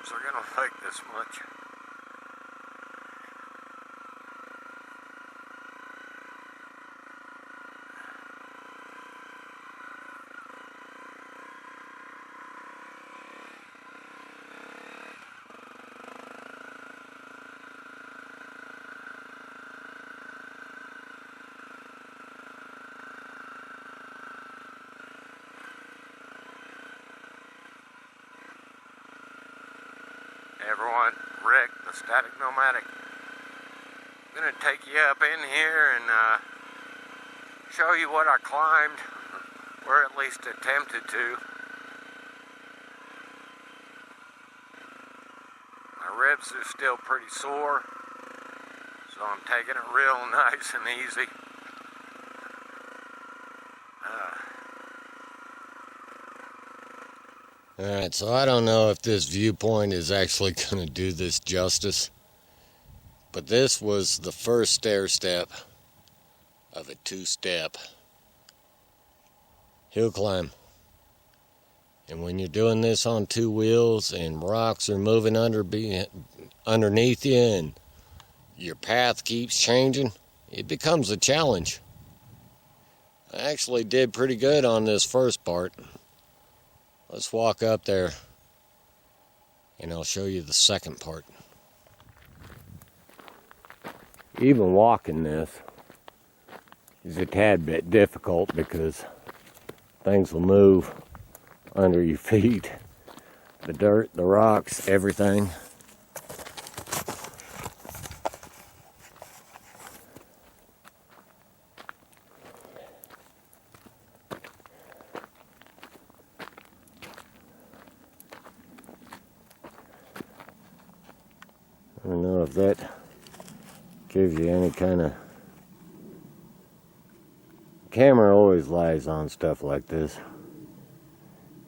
ribs are gonna like this much. Hey everyone, Rick, the Static Nomadic. I'm gonna take you up in here and show you what I climbed, or at least attempted to. My ribs are still pretty sore, so I'm taking it real nice and easy. Alright, so I don't know if this viewpoint is actually going to do this justice, but this was the first stair step of a two-step hill climb. And when you're doing this on two wheels and rocks are moving underneath you and your path keeps changing, it becomes a challenge. I actually did pretty good on this first part. Let's walk up there and I'll show you the second part. Even walking this is a tad bit difficult because things will move under your feet. The dirt, the rocks, everything. I don't know if that gives you any kind of... Camera always lies on stuff like this.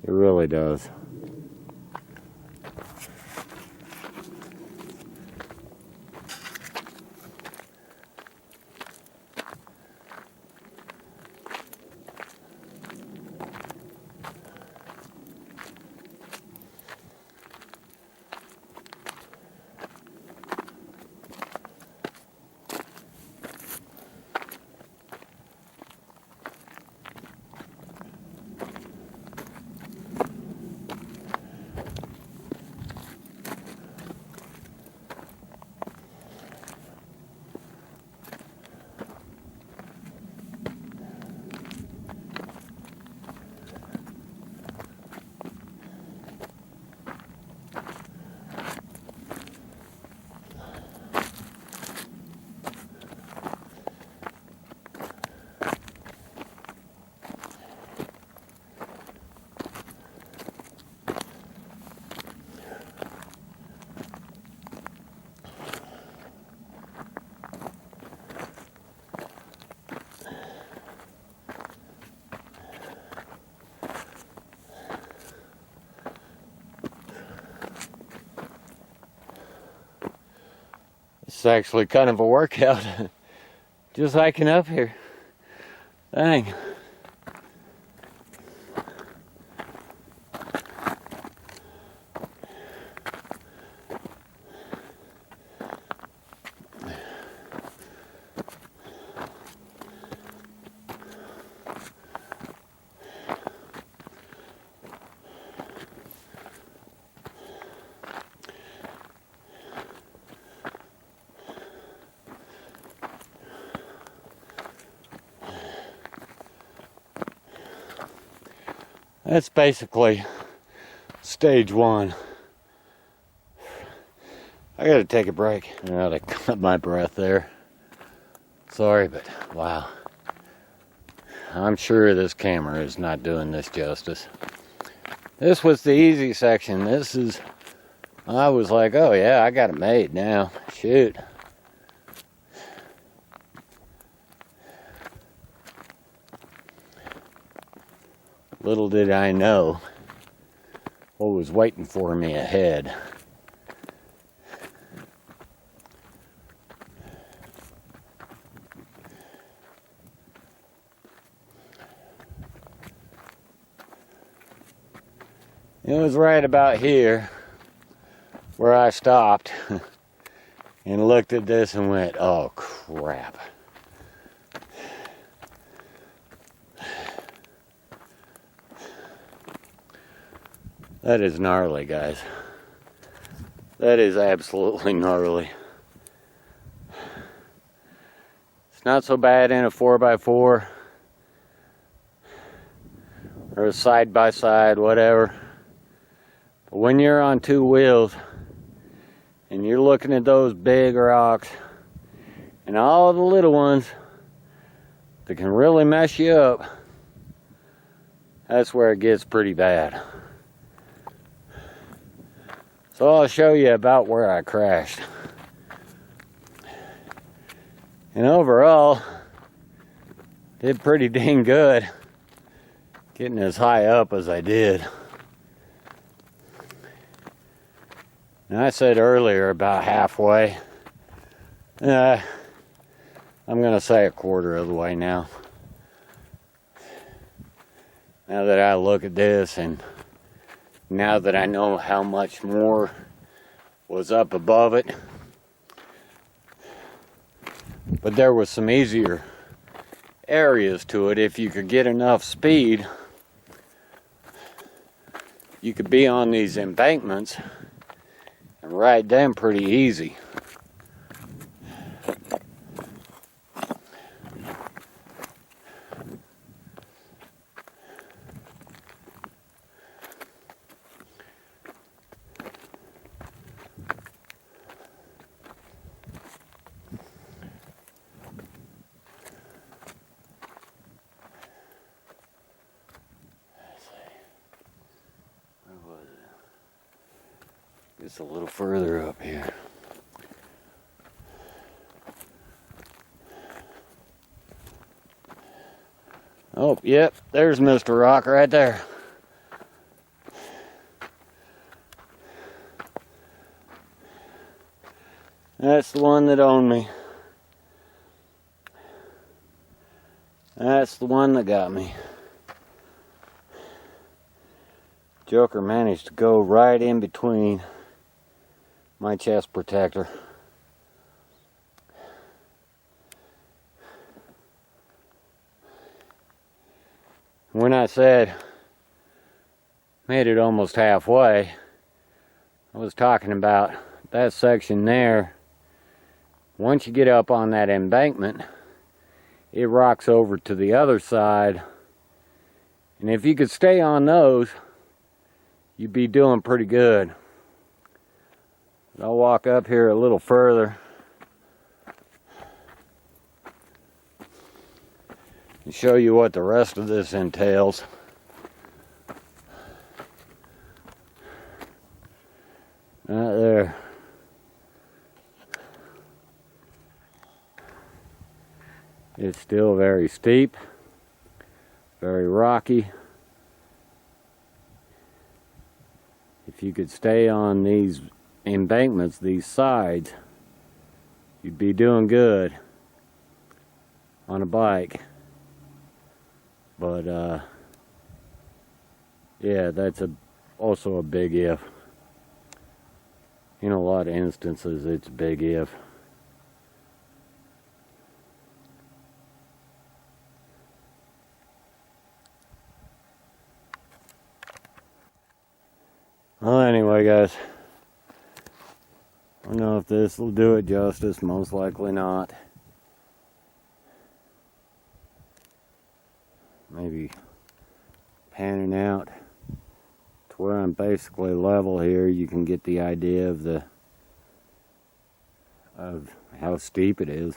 It really does. It's actually kind of a workout. Just hiking up here. Dang. That's basically stage one. I gotta take a break. I gotta cut my breath there. Sorry, but wow. I'm sure this camera is not doing this justice. This was the easy section. I was like, oh yeah, I got it made now. Shoot. Little did I know what was waiting for me ahead. It was right about here where I stopped and looked at this and went, oh crap. That is gnarly, guys. That is absolutely gnarly. It's not so bad in a 4x4 or a side-by-side, whatever. But when you're on two wheels and you're looking at those big rocks and all the little ones that can really mess you up, that's where it gets pretty bad. So I'll show you about where I crashed. And overall, did pretty dang good getting as high up as I did. And I said earlier about halfway. I'm going to say a quarter of the way now. Now that I look at this and now that I know how much more was up above it. But there was some easier areas to it. If you could get enough speed, you could be on these embankments and ride them pretty easy. Just a little further up here. Oh, yep, there's Mr. Rock right there. That's the one that owned me. That's the one that got me. Joker managed to go right in between my chest protector. When I said made it almost halfway, I was talking about that section there. Once you get up on that embankment, it rocks over to the other side, and if you could stay on those, you'd be doing pretty good. I'll walk up here a little further and show you what the rest of this entails. Right there. It's still very steep, very rocky. If you could stay on these embankments, these sides, you'd be doing good on a bike. But yeah, that's also a big if. In a lot of instances, it's a big if. Well, anyway, guys, I don't know if this will do it justice. Most likely not. Maybe panning out to where I'm basically level here. You can get the idea of how steep it is.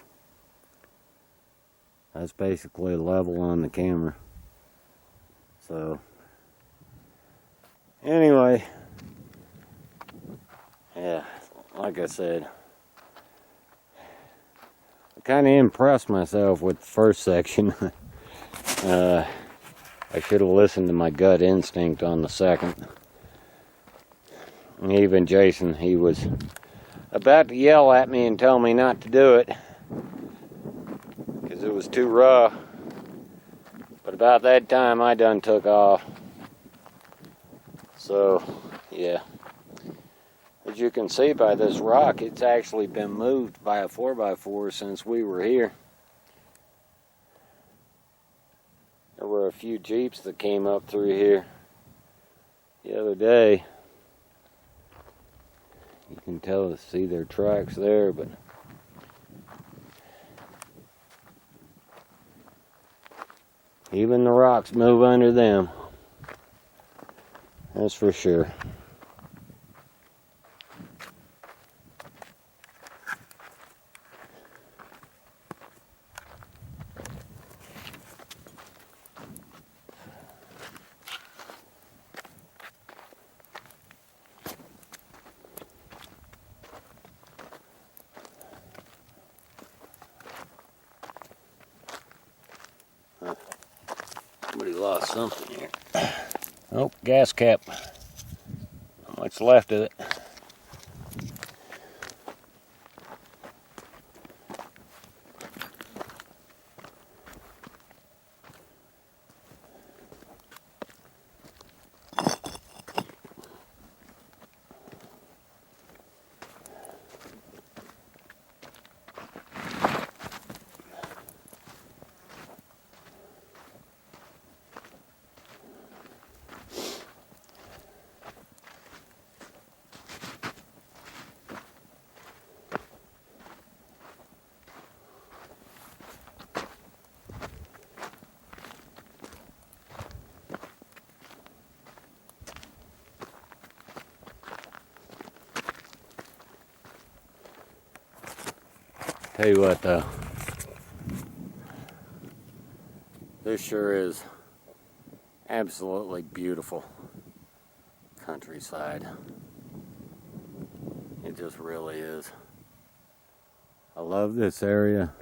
That's basically level on the camera. So anyway, yeah, like I said, I kind of impressed myself with the first section. I should have listened to my gut instinct on the second. And even Jason, he was about to yell at me and tell me not to do it because it was too rough. But about that time, I done took off. So, yeah. As you can see by this rock, it's actually been moved by a 4x4 since we were here. There were a few Jeeps that came up through here the other day. You can see their tracks there, but even the rocks move under them. That's for sure. Somebody lost something here. Oh, gas cap. Not much left of it. Tell you what though, this sure is absolutely beautiful countryside. It just really is. I love this area.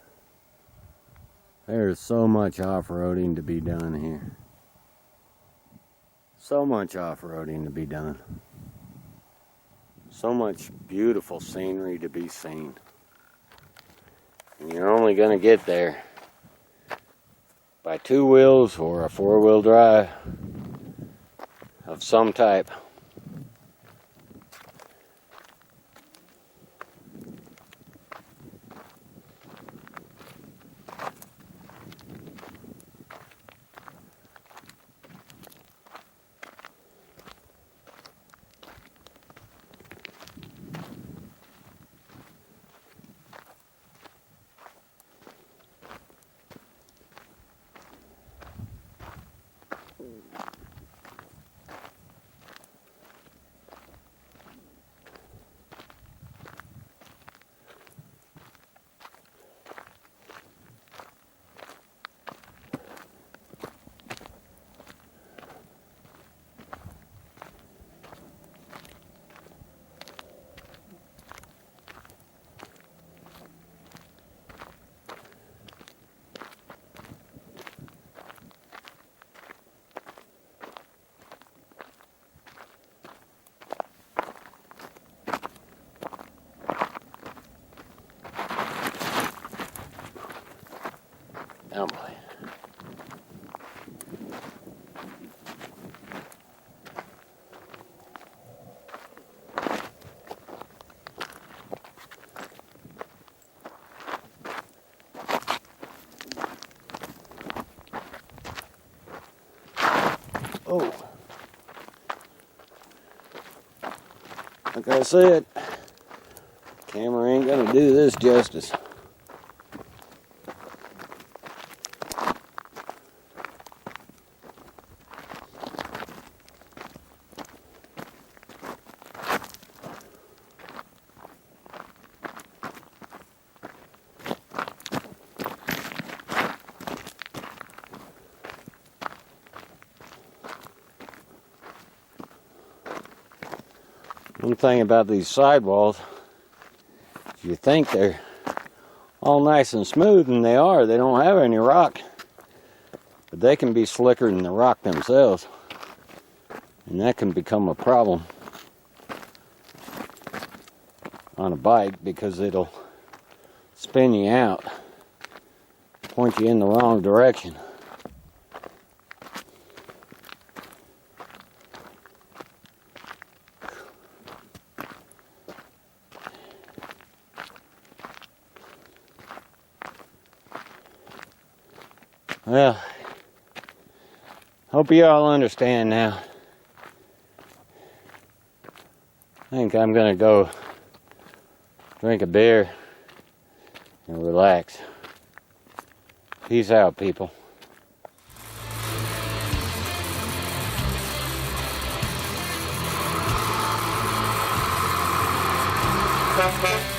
There's so much off-roading to be done here. So much off-roading to be done. So much beautiful scenery to be seen. And you're only going to get there by 2 wheels or a 4-wheel drive of some type. Oh boy. Oh. Like I said, camera ain't gonna do this justice. One thing about these sidewalls, you think they're all nice and smooth, and they are. They don't have any rock. But they can be slicker than the rock themselves. And that can become a problem on a bike because it'll spin you out, point you in the wrong direction. Well, hope you all understand now. I think I'm gonna go drink a beer and relax. Peace out, people. Thank you.